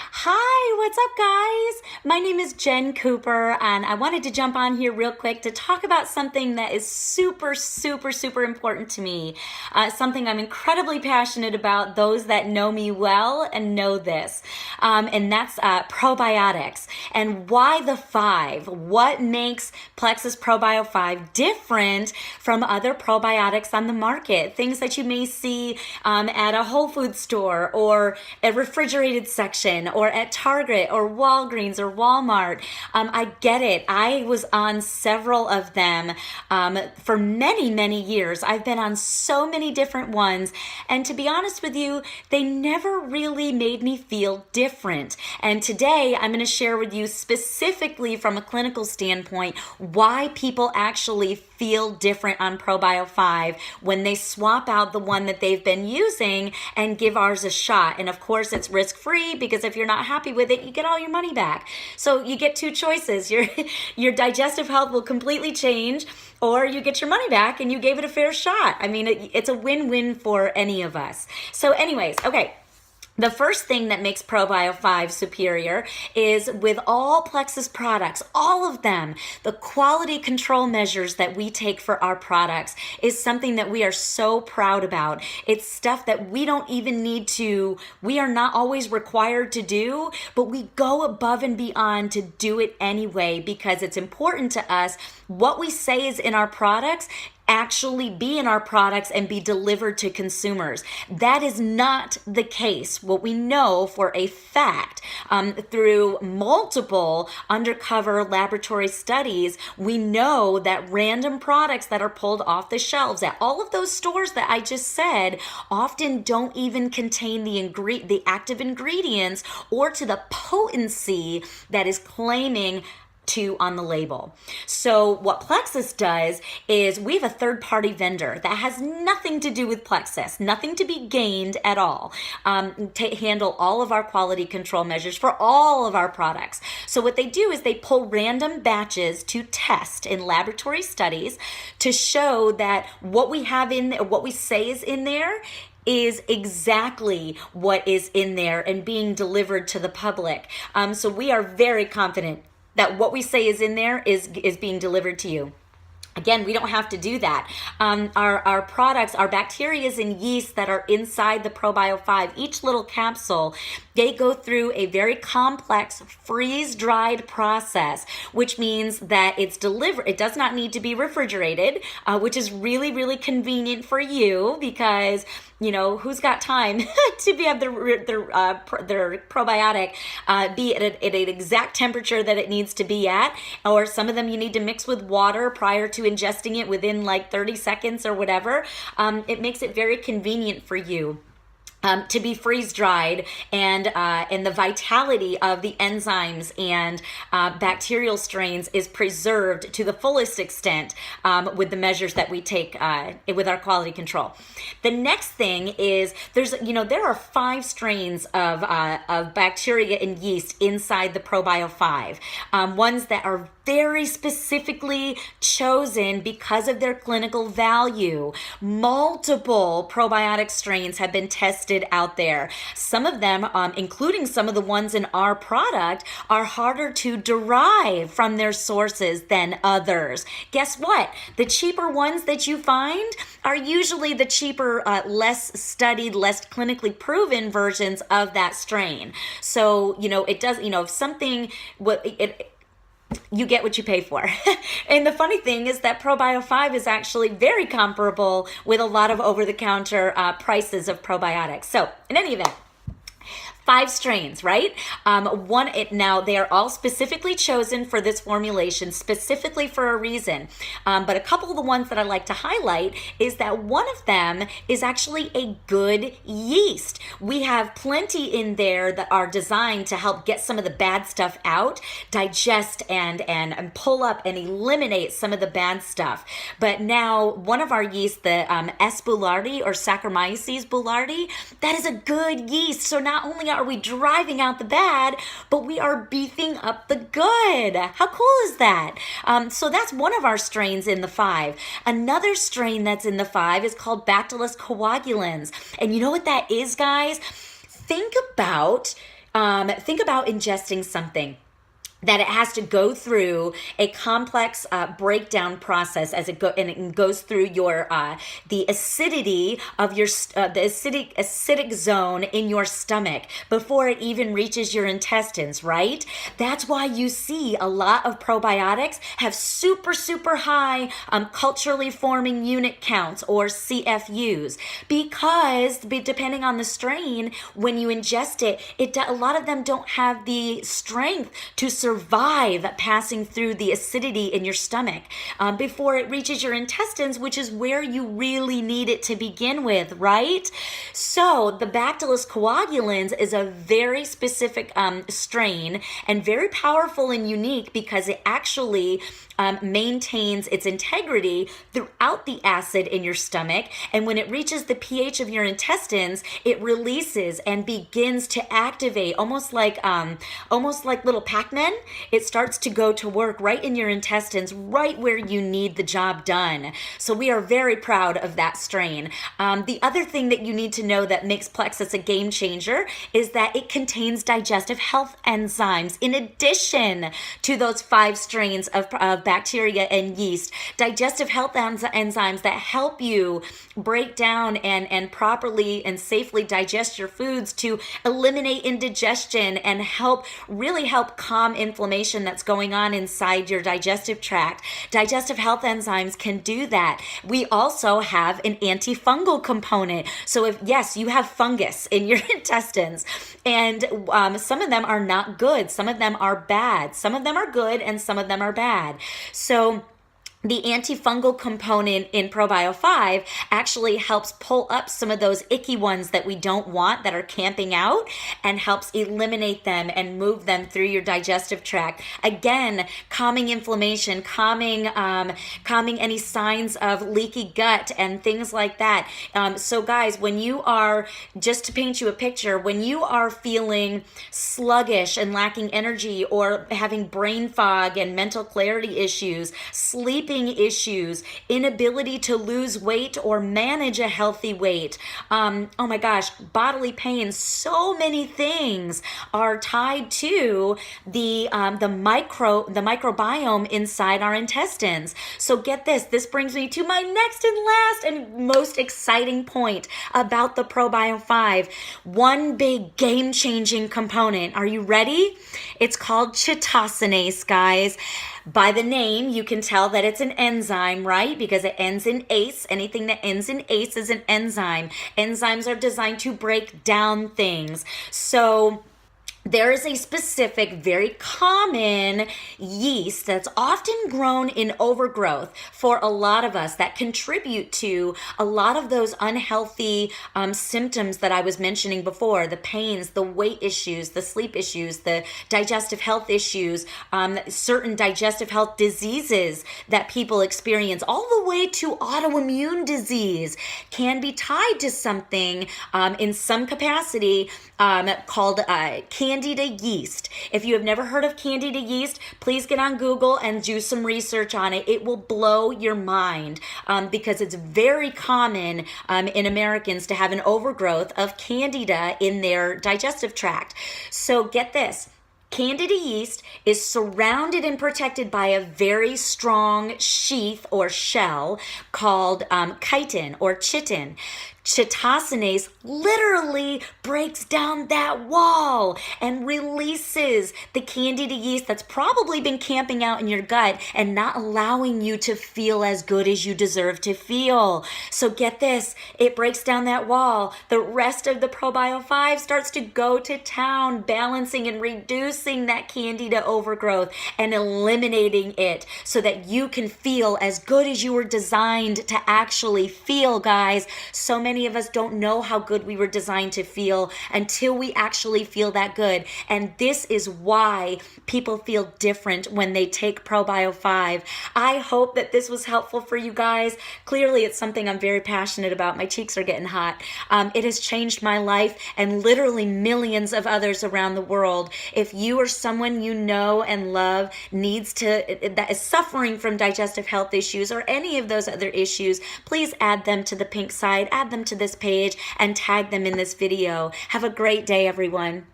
Hi, what's up, guys? My name is Jen Cooper, and I wanted to jump on here real quick to talk about something that is super important to me. Something I'm incredibly passionate about. Those that know me well and know this, and that's probiotics and why the five. What makes Plexus Probio5 different from other probiotics on the market? Things that you may see at a Whole Foods store or a refrigerated section or at Target or Walgreens or Walmart. I get it. I was on several of them for many years. I've been on so many different ones. And to be honest with you, they never really made me feel different. And today I'm going to share with you specifically from a clinical standpoint why people actually feel different on Probio5 when they swap out the one that they've been using and give ours a shot. And of course, it's risk-free because if you're not happy with it, you get all your money back. So you get two choices. Your digestive health will completely change, or you get your money back and you gave it a fair shot. I mean, it's a win-win for any of us. So anyways, okay. The first thing that makes Probio5 superior is with all Plexus products, all of them, the quality control measures that we take for our products is something that we are so proud about. It's stuff that we don't even need to, we are not always required to do, but we go above and beyond to do it anyway because it's important to us. What we say is in our products actually be in our products and be delivered to consumers. That is not the case. What we know for a fact through multiple undercover laboratory studies, we know that random products that are pulled off the shelves at all of those stores that I just said often don't even contain the active ingredients or to the potency that is claiming to on the label. So what Plexus does is we have a third-party vendor that has nothing to do with Plexus, nothing to be gained at all, to handle all of our quality control measures for all of our products. So what they do is they pull random batches to test in laboratory studies to show that what we have in there, what we say is in there, is exactly what is in there and being delivered to the public. So we are very confident that what we say is in there is being delivered to you. Again, we don't have to do that. Our products, our bacteria and yeast that are inside the Probio5, each little capsule, they go through a very complex freeze-dried process, which means that it's delivered. It does not need to be refrigerated, which is really convenient for you because who's got time to have their probiotic be at an exact temperature that it needs to be at, or some of them you need to mix with water prior to ingesting it within like 30 seconds or whatever. It makes it very convenient for you. To be freeze-dried and the vitality of the enzymes and bacterial strains is preserved to the fullest extent with the measures that we take with our quality control. The next thing is there are 5 strains of bacteria and yeast inside the Probio5, ones that are very specifically chosen because of their clinical value. Multiple probiotic strains have been tested out there. Some of them, including some of the ones in our product, are harder to derive from their sources than others. Guess what? The cheaper ones that you find are usually the cheaper, less studied, less clinically proven versions of that strain. So, it does, if something, you get what you pay for. And the funny thing is that Probio5 is actually very comparable with a lot of over-the-counter prices of probiotics. So in any event, 5 strains, right? Now they are all specifically chosen for this formulation, specifically for a reason. But a couple of the ones that I like to highlight is that one of them is actually a good yeast. We have plenty in there that are designed to help get some of the bad stuff out, digest and pull up and eliminate some of the bad stuff. But now one of our yeasts, the S. boulardii or Saccharomyces boulardii, that is a good yeast. So not only are we driving out the bad, but we are beefing up the good. How cool is that? So that's one of our strains in the 5. Another strain that's in the 5 is called Bacillus coagulans. And you know what that is, guys? Think about think about ingesting something that it has to go through a complex breakdown process as it goes through your the acidity of your the acidic zone in your stomach before it even reaches your intestines, right? That's why you see a lot of probiotics have super high culturally forming unit counts, or CFUs, because depending on the strain, when you ingest it a lot of them don't have the strength to survive passing through the acidity in your stomach before it reaches your intestines, which is where you really need it to begin with, right? So the Bacillus coagulans is a very specific strain, and very powerful and unique because it actually maintains its integrity throughout the acid in your stomach, and when it reaches the pH of your intestines, it releases and begins to activate, almost like little Pac-Men. It starts to go to work right in your intestines, right where you need the job done. So we are very proud of that strain. The other thing that you need to know that makes Plexus a game changer is that it contains digestive health enzymes in addition to those 5 strains of bacteria and yeast. Digestive health enzymes that help you break down and properly and safely digest your foods to eliminate indigestion and really help calm inflammation that's going on inside your digestive tract. Digestive health enzymes can do that. We also have an antifungal component. So if, yes, you have fungus in your intestines, and some of them are not good, some of them are bad, some of them are good, and some of them are bad. So the antifungal component in Probio5 actually helps pull up some of those icky ones that we don't want that are camping out, and helps eliminate them and move them through your digestive tract. Again, calming inflammation, calming any signs of leaky gut and things like that. So guys, when you are, just to paint you a picture, when you are feeling sluggish and lacking energy, or having brain fog and mental clarity issues, sleeping issues, inability to lose weight or manage a healthy weight, oh my gosh, bodily pain, so many things are tied to the microbiome inside our intestines. So get this. This brings me to my next and last and most exciting point about the Probio5. One big game-changing component. Are you ready? It's called chitosanase, guys. By the name, you can tell that it's an enzyme, right? Because it ends in ACE. Anything that ends in ACE is an enzyme. Enzymes are designed to break down things. So there is a specific, very common yeast that's often grown in overgrowth for a lot of us that contribute to a lot of those unhealthy symptoms that I was mentioning before: the pains, the weight issues, the sleep issues, the digestive health issues, certain digestive health diseases that people experience, all the way to autoimmune disease, can be tied to something in some capacity called Candida yeast. If you have never heard of Candida yeast, please get on Google and do some research on it. It will blow your mind because it's very common in Americans to have an overgrowth of Candida in their digestive tract. So get this. Candida yeast is surrounded and protected by a very strong sheath or shell called chitin or chitin. Chitosanase literally breaks down that wall and releases the Candida yeast that's probably been camping out in your gut and not allowing you to feel as good as you deserve to feel. So get this, it breaks down that wall. The rest of the Probio5 starts to go to town, balancing and reducing that Candida overgrowth and eliminating it so that you can feel as good as you were designed to actually feel, guys. So many of us don't know how good we were designed to feel until we actually feel that good. And this is why people feel different when they take Probio5. I hope that this was helpful for you guys. Clearly, it's something I'm very passionate about. My cheeks are getting hot. It has changed my life and literally millions of others around the world. If you or someone you know and love that is suffering from digestive health issues or any of those other issues, please add them to the pink side, add them to this page, and tag them in this video. Have a great day, everyone.